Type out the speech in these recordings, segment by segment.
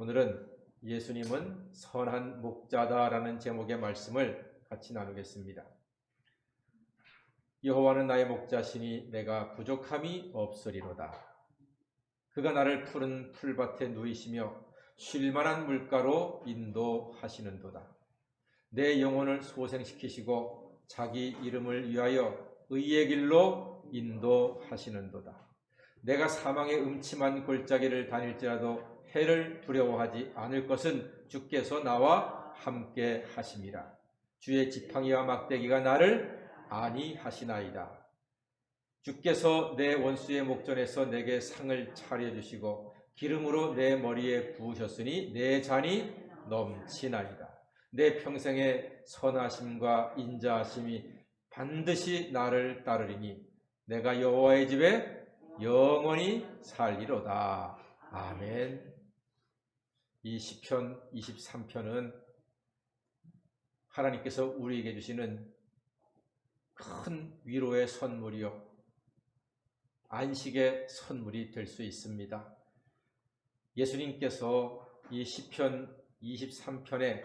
오늘은 예수님은 선한 목자다라는 제목의 말씀을 같이 나누겠습니다. 여호와는 나의 목자시니 내가 부족함이 없으리로다. 그가 나를 푸른 풀밭에 누이시며 쉴만한 물가로 인도하시는도다. 내 영혼을 소생시키시고 자기 이름을 위하여 의의 길로 인도하시는도다. 내가 사망의 음침한 골짜기를 다닐지라도 해를 두려워하지 않을 것은 주께서 나와 함께 하심이라. 주의 지팡이와 막대기가 나를 안위하시나이다. 주께서 내 원수의 목전에서 내게 상을 차려주시고 기름으로 내 머리에 부으셨으니 내 잔이 넘치나이다. 내 평생의 선하심과 인자하심이 반드시 나를 따르리니 내가 여호와의 집에 영원히 살리로다. 아멘. 이 시편 23편은 하나님께서 우리에게 주시는 큰 위로의 선물이요, 안식의 선물이 될 수 있습니다. 예수님께서 이 시편 23편에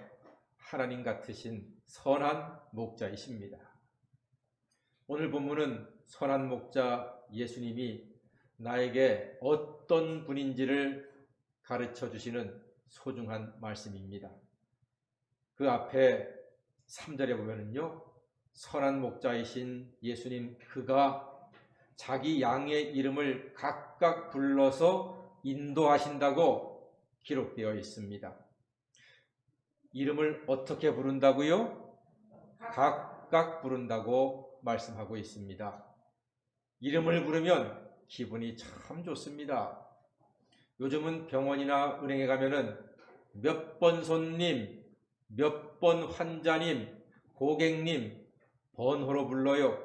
하나님 같으신 선한 목자이십니다. 오늘 본문은 선한 목자 예수님이 나에게 어떤 분인지를 가르쳐 주시는 소중한 말씀입니다. 그 앞에 3절에 보면은요, 선한 목자이신 예수님, 그가 자기 양의 이름을 각각 불러서 인도하신다고 기록되어 있습니다. 이름을 어떻게 부른다고요? 각각 부른다고 말씀하고 있습니다. 이름을 부르면 기분이 참 좋습니다. 요즘은 병원이나 은행에 가면은 몇 번 손님, 몇 번 환자님, 고객님 번호로 불러요.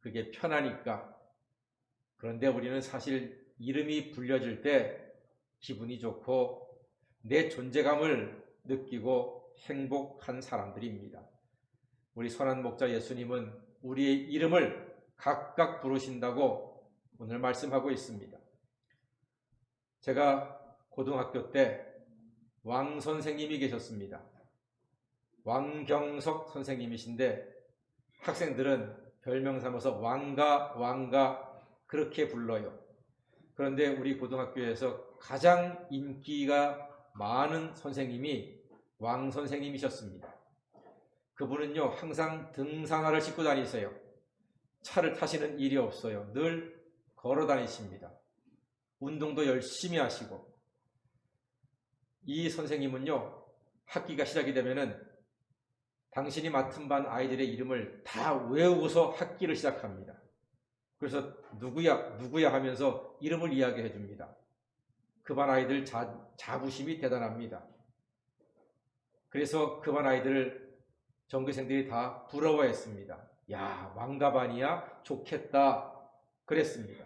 그게 편하니까. 그런데 우리는 사실 이름이 불려질 때 기분이 좋고 내 존재감을 느끼고 행복한 사람들입니다. 우리 선한 목자 예수님은 우리의 이름을 각각 부르신다고 오늘 말씀하고 있습니다. 제가 고등학교 때 왕 선생님이 계셨습니다. 왕경석 선생님이신데 학생들은 별명 삼아서 왕가 그렇게 불러요. 그런데 우리 고등학교에서 가장 인기가 많은 선생님이 왕 선생님이셨습니다. 그분은요, 항상 등산화를 신고 다니세요. 차를 타시는 일이 없어요. 늘 걸어 다니십니다. 운동도 열심히 하시고. 이 선생님은요, 학기가 시작이 되면은 당신이 맡은 반 아이들의 이름을 다 외우고서 학기를 시작합니다. 그래서 누구야 하면서 이름을 이야기해 줍니다. 그 반 아이들 자부심이 대단합니다. 그래서 그 반 아이들을 전교생들이 다 부러워했습니다. 야, 왕가반이야? 좋겠다. 그랬습니다.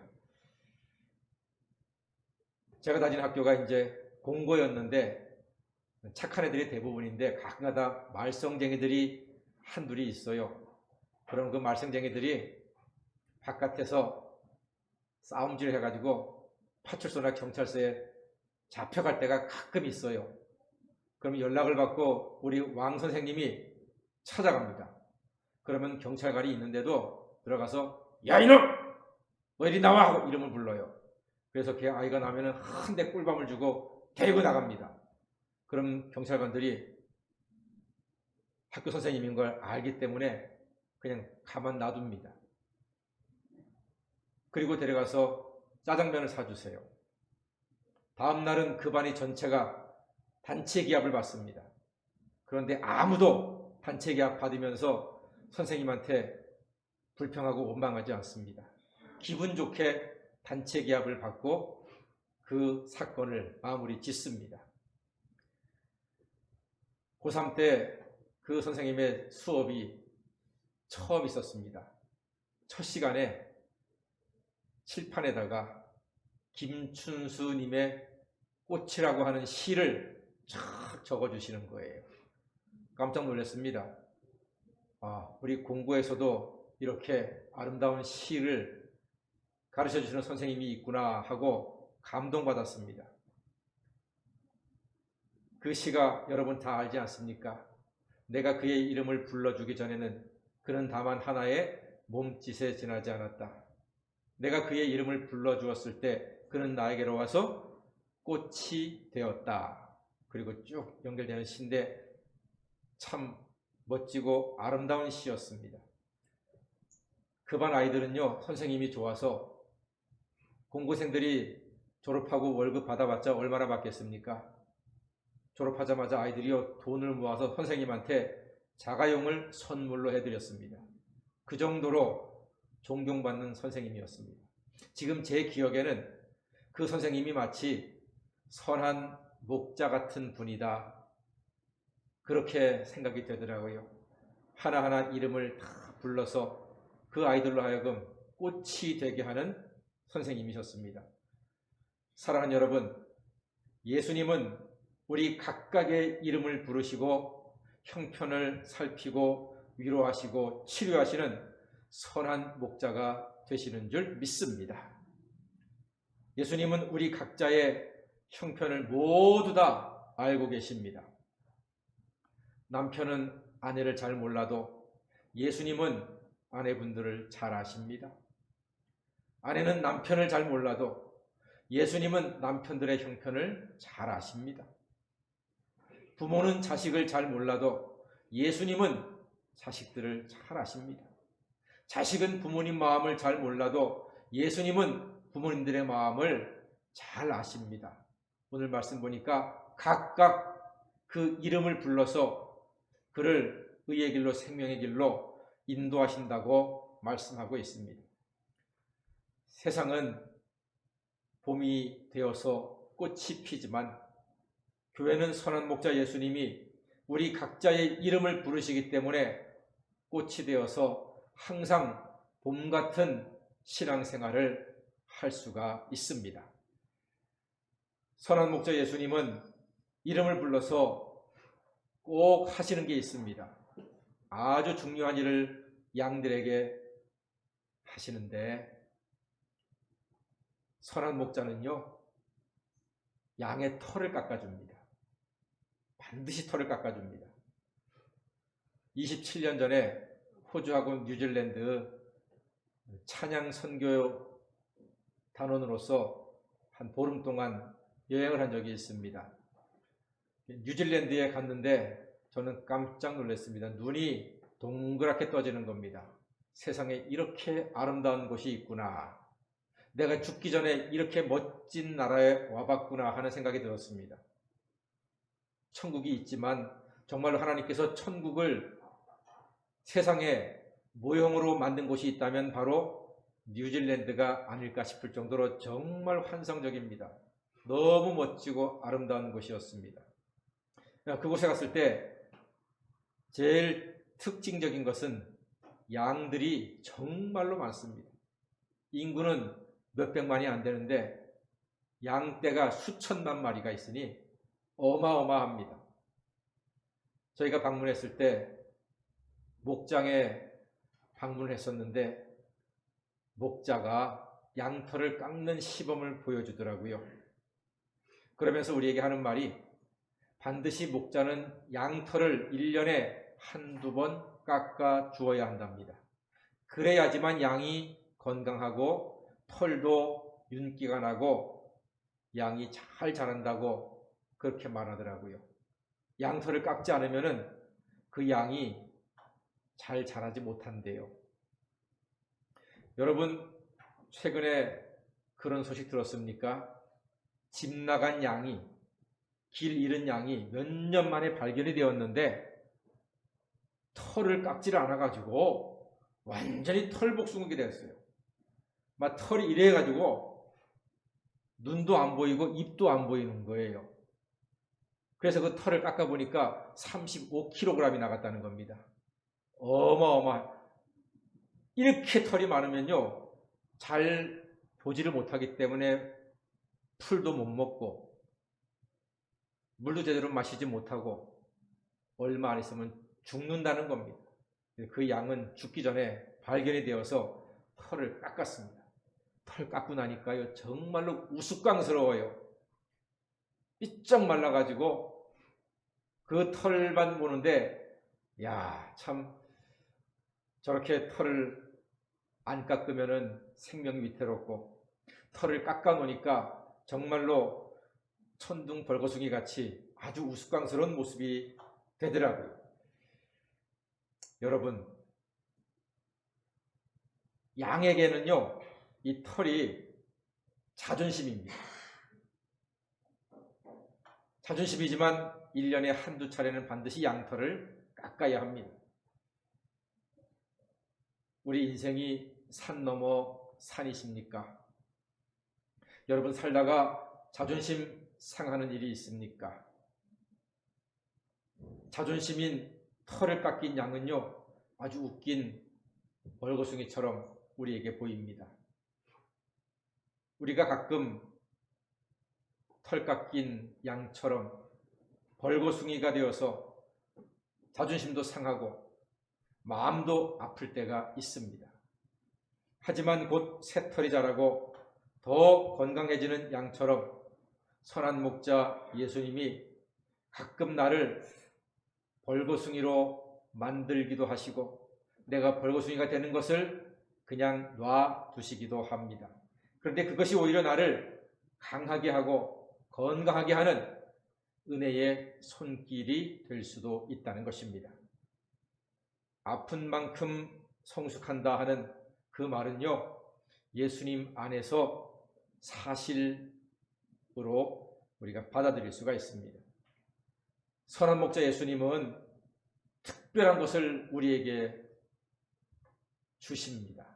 제가 다닌 학교가 이제 공고였는데 착한 애들이 대부분인데 가끔가다 말썽쟁이들이 한둘이 있어요. 그럼 그 말썽쟁이들이 바깥에서 싸움질 해가지고 파출소나 경찰서에 잡혀갈 때가 가끔 있어요. 그럼 연락을 받고 우리 왕 선생님이 찾아갑니다. 그러면 경찰관이 있는데도 들어가서 야 이놈! 너 이리 나와! 하고 이름을 불러요. 그래서 걔 아이가 나면은 한 대 꿀밤을 주고 데리고 나갑니다. 그럼 경찰관들이 학교 선생님인 걸 알기 때문에 그냥 가만 놔둡니다. 그리고 데려가서 짜장면을 사주세요. 다음 날은 그 반이 전체가 단체 기합을 받습니다. 그런데 아무도 단체 기합 받으면서 선생님한테 불평하고 원망하지 않습니다. 기분 좋게 단체 기합을 받고 그 사건을 마무리 짓습니다. 고3 때 그 선생님의 수업이 처음 있었습니다. 첫 시간에 칠판에다가 김춘수님의 꽃이라고 하는 시를 쫙 적어주시는 거예요. 깜짝 놀랐습니다. 우리 공고에서도 이렇게 아름다운 시를 가르쳐주시는 선생님이 있구나 하고 감동받았습니다. 그 시가 여러분 다 알지 않습니까? 내가 그의 이름을 불러주기 전에는 그는 다만 하나의 몸짓에 지나지 않았다. 내가 그의 이름을 불러주었을 때 그는 나에게로 와서 꽃이 되었다. 그리고 쭉 연결되는 시인데 참 멋지고 아름다운 시였습니다. 그 반 아이들은요, 선생님이 좋아서 공고생들이 졸업하고 월급 받아봤자 얼마나 받겠습니까? 졸업하자마자 아이들이요, 돈을 모아서 선생님한테 자가용을 선물로 해드렸습니다. 그 정도로 존경받는 선생님이었습니다. 지금 제 기억에는 그 선생님이 마치 선한 목자 같은 분이다, 그렇게 생각이 되더라고요. 하나하나 이름을 다 불러서 그 아이들로 하여금 꽃이 되게 하는 선생님이셨습니다. 사랑하는 여러분, 예수님은 우리 각각의 이름을 부르시고 형편을 살피고 위로하시고 치료하시는 선한 목자가 되시는 줄 믿습니다. 예수님은 우리 각자의 형편을 모두 다 알고 계십니다. 남편은 아내를 잘 몰라도 예수님은 아내분들을 잘 아십니다. 아내는 남편을 잘 몰라도 예수님은 남편들의 형편을 잘 아십니다. 부모는 자식을 잘 몰라도 예수님은 자식들을 잘 아십니다. 자식은 부모님 마음을 잘 몰라도 예수님은 부모님들의 마음을 잘 아십니다. 오늘 말씀 보니까 각각 그 이름을 불러서 그를 의의 길로 생명의 길로 인도하신다고 말씀하고 있습니다. 세상은 봄이 되어서 꽃이 피지만 교회는 선한 목자 예수님이 우리 각자의 이름을 부르시기 때문에 꽃이 되어서 항상 봄 같은 신앙생활을 할 수가 있습니다. 선한 목자 예수님은 이름을 불러서 꼭 하시는 게 있습니다. 아주 중요한 일을 양들에게 하시는데, 선한 목자는요, 양의 털을 깎아줍니다. 반드시 털을 깎아줍니다. 27년 전에 호주하고 뉴질랜드 찬양 선교 단원으로서 한 보름 동안 여행을 한 적이 있습니다. 뉴질랜드에 갔는데 저는 깜짝 놀랐습니다. 눈이 동그랗게 떠지는 겁니다. 세상에 이렇게 아름다운 곳이 있구나. 내가 죽기 전에 이렇게 멋진 나라에 와봤구나 하는 생각이 들었습니다. 천국이 있지만 정말로 하나님께서 천국을 세상에 모형으로 만든 곳이 있다면 바로 뉴질랜드가 아닐까 싶을 정도로 정말 환상적입니다. 너무 멋지고 아름다운 곳이었습니다. 그곳에 갔을 때 제일 특징적인 것은 양들이 정말로 많습니다. 인구는 몇백만이 안 되는데 양떼가 수천만 마리가 있으니 어마어마합니다. 저희가 방문했을 때 목장에 방문을 했었는데 목자가 양털을 깎는 시범을 보여주더라고요. 그러면서 우리에게 하는 말이, 반드시 목자는 양털을 1년에 한두 번 깎아 주어야 한답니다. 그래야지만 양이 건강하고 털도 윤기가 나고 양이 잘 자란다고 그렇게 말하더라고요. 양털을 깎지 않으면 그 양이 잘 자라지 못한대요. 여러분, 최근에 그런 소식 들었습니까? 집 나간 양이, 길 잃은 양이 몇 년 만에 발견이 되었는데 털을 깎지를 않아가지고 완전히 털복숭이게 됐어요. 막 털이 이래가지고 눈도 안 보이고 입도 안 보이는 거예요. 그래서 그 털을 깎아보니까 35kg이 나갔다는 겁니다. 어마어마. 이렇게 털이 많으면요, 잘 보지를 못하기 때문에 풀도 못 먹고 물도 제대로 마시지 못하고 얼마 안 있으면 죽는다는 겁니다. 그 양은 죽기 전에 발견이 되어서 털을 깎았습니다. 털 깎고 나니까요, 정말로 우스꽝스러워요. 삐쩍 말라가지고 그 털만 보는데 야, 참 저렇게 털을 안 깎으면은 생명이 위태롭고 털을 깎아 놓으니까 정말로 천둥 벌거숭이 같이 아주 우스꽝스러운 모습이 되더라고요. 여러분, 양에게는요, 이 털이 자존심입니다. 자존심이지만 1년에 한두 차례는 반드시 양털을 깎아야 합니다. 우리 인생이 산 넘어 산이십니까? 여러분 살다가 자존심 상하는 일이 있습니까? 자존심인 털을 깎인 양은요, 아주 웃긴 벌거숭이처럼 우리에게 보입니다. 우리가 가끔 털 깎인 양처럼 벌거숭이가 되어서 자존심도 상하고 마음도 아플 때가 있습니다. 하지만 곧 새털이 자라고 더 건강해지는 양처럼 선한 목자 예수님이 가끔 나를 벌거숭이로 만들기도 하시고 내가 벌거숭이가 되는 것을 그냥 놔두시기도 합니다. 그런데 그것이 오히려 나를 강하게 하고 건강하게 하는 은혜의 손길이 될 수도 있다는 것입니다. 아픈 만큼 성숙한다 하는 그 말은요, 예수님 안에서 사실으로 우리가 받아들일 수가 있습니다. 선한 목자 예수님은 특별한 것을 우리에게 주십니다.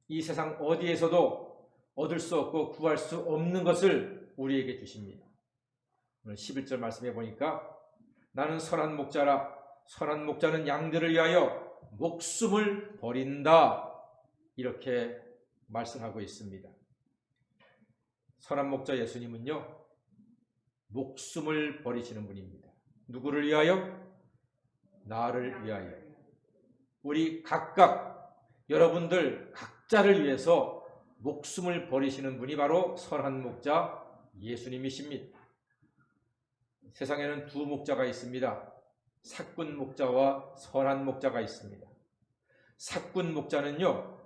이 세상 어디에서도 얻을 수 없고 구할 수 없는 것을 우리에게 주십니다. 오늘 11절 말씀해 보니까 나는 선한 목자라 선한 목자는 양들을 위하여 목숨을 버린다 이렇게 말씀하고 있습니다. 선한 목자 예수님은요 목숨을 버리시는 분입니다. 누구를 위하여? 나를 위하여. 우리 각각 여러분들 각자를 위해서 목숨을 버리시는 분이 바로 선한 목자 예수님이십니다. 세상에는 두 목자가 있습니다. 삭군 목자와 선한 목자가 있습니다. 삭군 목자는요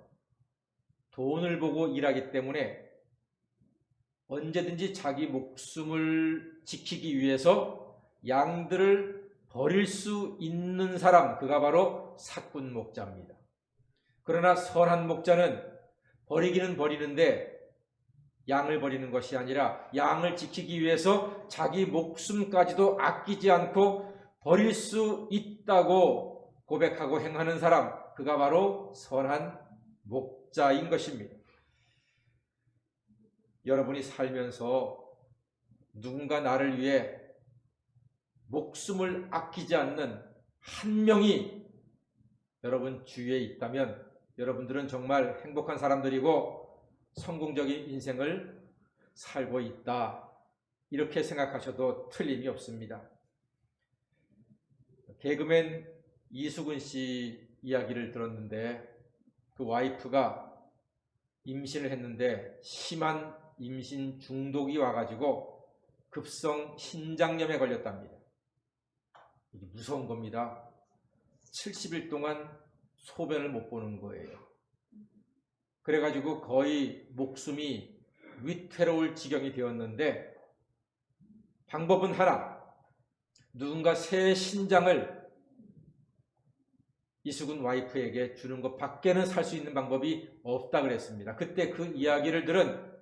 돈을 보고 일하기 때문에 언제든지 자기 목숨을 지키기 위해서 양들을 버릴 수 있는 사람, 그가 바로 삭군 목자입니다. 그러나 선한 목자는 버리기는 버리는데 양을 버리는 것이 아니라 양을 지키기 위해서 자기 목숨까지도 아끼지 않고 버릴 수 있다고 고백하고 행하는 사람, 그가 바로 선한 목자인 것입니다. 여러분이 살면서 누군가 나를 위해 목숨을 아끼지 않는 한 명이 여러분 주위에 있다면 여러분들은 정말 행복한 사람들이고 성공적인 인생을 살고 있다. 이렇게 생각하셔도 틀림이 없습니다. 개그맨 이수근 씨 이야기를 들었는데 그 와이프가 임신을 했는데 심한 임신 중독이 와가지고 급성 신장염에 걸렸답니다. 이게 무서운 겁니다. 70일 동안 소변을 못 보는 거예요. 그래가지고 거의 목숨이 위태로울 지경이 되었는데 방법은 하나, 누군가 새 신장을 이수근 와이프에게 주는 것 밖에는 살 수 있는 방법이 없다 그랬습니다. 그때 그 이야기를 들은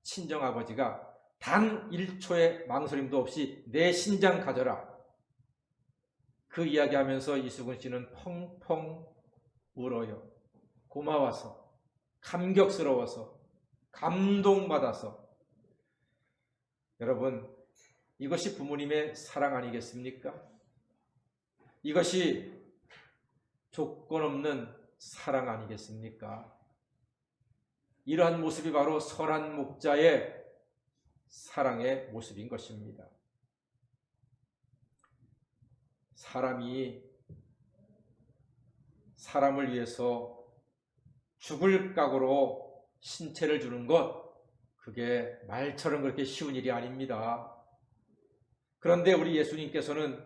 친정아버지가 단 1초의 망설임도 없이 내 신장 가져라. 그 이야기하면서 이수근 씨는 펑펑 울어요. 고마워서, 감격스러워서, 감동받아서. 여러분, 이것이 부모님의 사랑 아니겠습니까? 이것이 조건 없는 사랑 아니겠습니까? 이러한 모습이 바로 선한 목자의 사랑의 모습인 것입니다. 사람이 사람을 위해서 죽을 각오로 신체를 주는 것, 그게 말처럼 그렇게 쉬운 일이 아닙니다. 그런데 우리 예수님께서는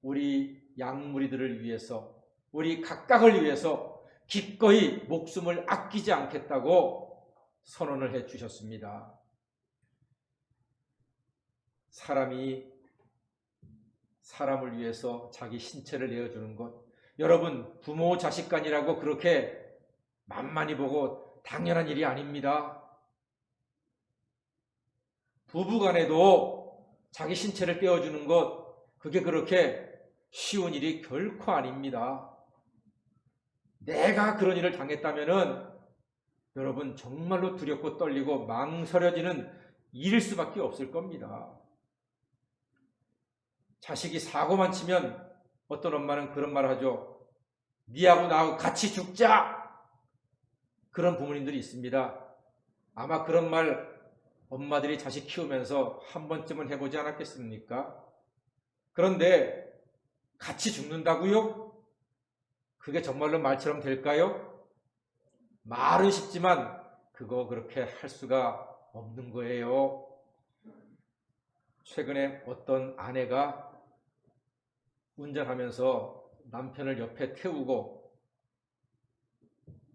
우리 양무리들을 위해서, 우리 각각을 위해서 기꺼이 목숨을 아끼지 않겠다고 선언을 해 주셨습니다. 사람이 사람을 위해서 자기 신체를 내어주는 것, 여러분 부모 자식 간이라고 그렇게 만만히 보고 당연한 일이 아닙니다. 부부 간에도 자기 신체를 떼어주는 것, 그게 그렇게 쉬운 일이 결코 아닙니다. 내가 그런 일을 당했다면은 여러분 정말로 두렵고 떨리고 망설여지는 일일 수밖에 없을 겁니다. 자식이 사고만 치면 어떤 엄마는 그런 말을 하죠. 니하고 나하고 같이 죽자. 그런 부모님들이 있습니다. 아마 그런 말 엄마들이 자식 키우면서 한 번쯤은 해보지 않았겠습니까? 그런데 같이 죽는다고요? 그게 정말로 말처럼 될까요? 말은 쉽지만 그거 그렇게 할 수가 없는 거예요. 최근에 어떤 아내가 운전하면서 남편을 옆에 태우고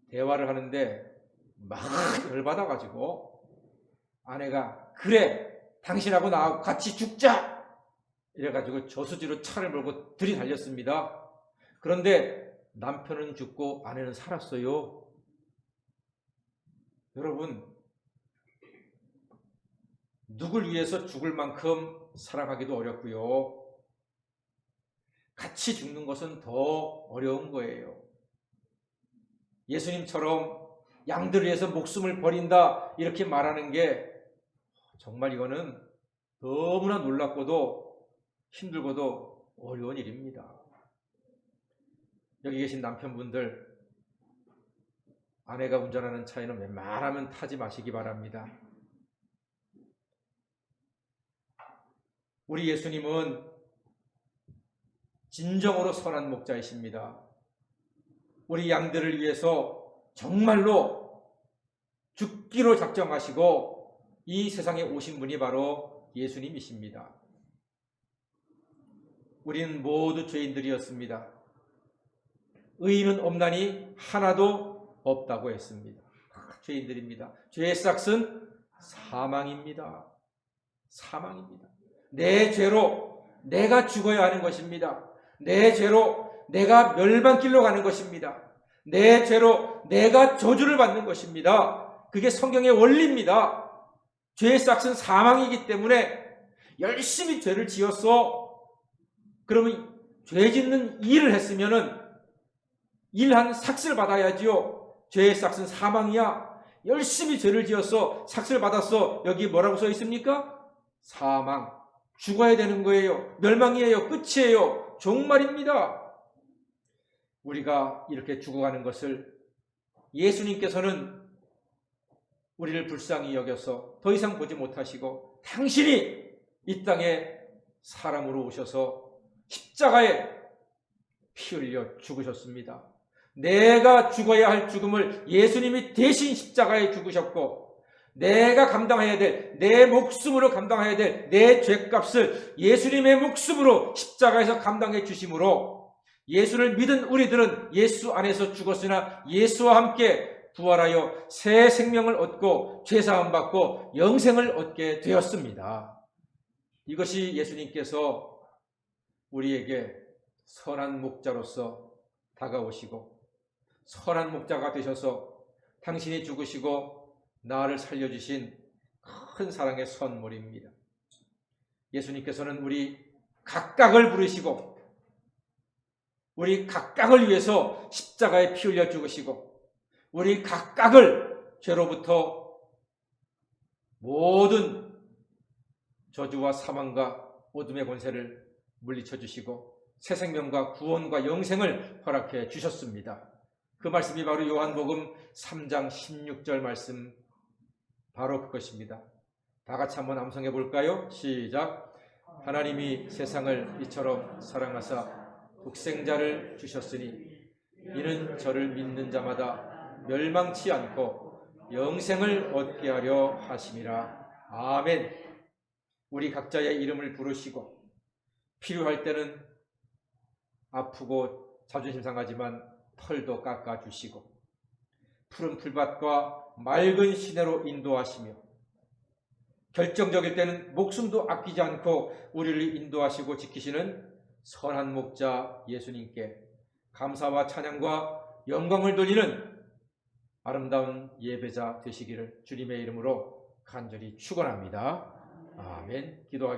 대화를 하는데 막 열받아가지고 아내가 그래 당신하고 나하고 같이 죽자 이래가지고 저수지로 차를 몰고 들이달렸습니다. 그런데 남편은 죽고 아내는 살았어요. 여러분 누굴 위해서 죽을 만큼 사랑하기도 어렵고요. 같이 죽는 것은 더 어려운 거예요. 예수님처럼 양들을 위해서 목숨을 버린다 이렇게 말하는 게 정말 이거는 너무나 놀랍고도 힘들고도 어려운 일입니다. 여기 계신 남편분들, 아내가 운전하는 차에는 웬만하면 타지 마시기 바랍니다. 우리 예수님은 진정으로 선한 목자이십니다. 우리 양들을 위해서 정말로 죽기로 작정하시고 이 세상에 오신 분이 바로 예수님이십니다. 우리는 모두 죄인들이었습니다. 의인은 없나니 하나도 없다고 했습니다. 죄인들입니다. 죄의 싹은 사망입니다. 사망입니다. 내 죄로 내가 죽어야 하는 것입니다. 내 죄로 내가 멸망길로 가는 것입니다. 내 죄로 내가 저주를 받는 것입니다. 그게 성경의 원리입니다. 죄의 싹은 사망이기 때문에 열심히 죄를 지었어. 그러면 죄 짓는 일을 했으면은 일한 삭슬 받아야지요. 죄의 싹은 사망이야. 열심히 죄를 지었어. 삭슬 받았어. 여기 뭐라고 써 있습니까? 사망. 죽어야 되는 거예요. 멸망이에요. 끝이에요. 종말입니다. 우리가 이렇게 죽어가는 것을 예수님께서는 우리를 불쌍히 여겨서 더 이상 보지 못하시고 당신이 이 땅에 사람으로 오셔서 십자가에 피 흘려 죽으셨습니다. 내가 죽어야 할 죽음을 예수님이 대신 십자가에 죽으셨고 내가 감당해야 될, 내 목숨으로 감당해야 될 내 죄값을 예수님의 목숨으로 십자가에서 감당해 주심으로 예수를 믿은 우리들은 예수 안에서 죽었으나 예수와 함께 부활하여 새 생명을 얻고 죄사함 받고 영생을 얻게 되었습니다. 이것이 예수님께서 우리에게 선한 목자로서 다가오시고 선한 목자가 되셔서 당신이 죽으시고 나를 살려주신 큰 사랑의 선물입니다. 예수님께서는 우리 각각을 부르시고 우리 각각을 위해서 십자가에 피 흘려 죽으시고 우리 각각을 죄로부터 모든 저주와 사망과 어둠의 권세를 물리쳐 주시고 새 생명과 구원과 영생을 허락해 주셨습니다. 그 말씀이 바로 요한복음 3장 16절 말씀 바로 그것입니다. 다 같이 한번 암송해 볼까요? 시작. 하나님이 세상을 이처럼 사랑하사 독생자를 주셨으니 이는 저를 믿는 자마다 멸망치 않고 영생을 얻게 하려 하심이라. 아멘. 우리 각자의 이름을 부르시고 필요할 때는 아프고 자존심 상하지만 털도 깎아주시고 푸른 풀밭과 맑은 시내로 인도하시며 결정적일 때는 목숨도 아끼지 않고 우리를 인도하시고 지키시는 선한 목자 예수님께 감사와 찬양과 영광을 돌리는 아름다운 예배자 되시기를 주님의 이름으로 간절히 축원합니다. 아멘. 기도하겠습니다.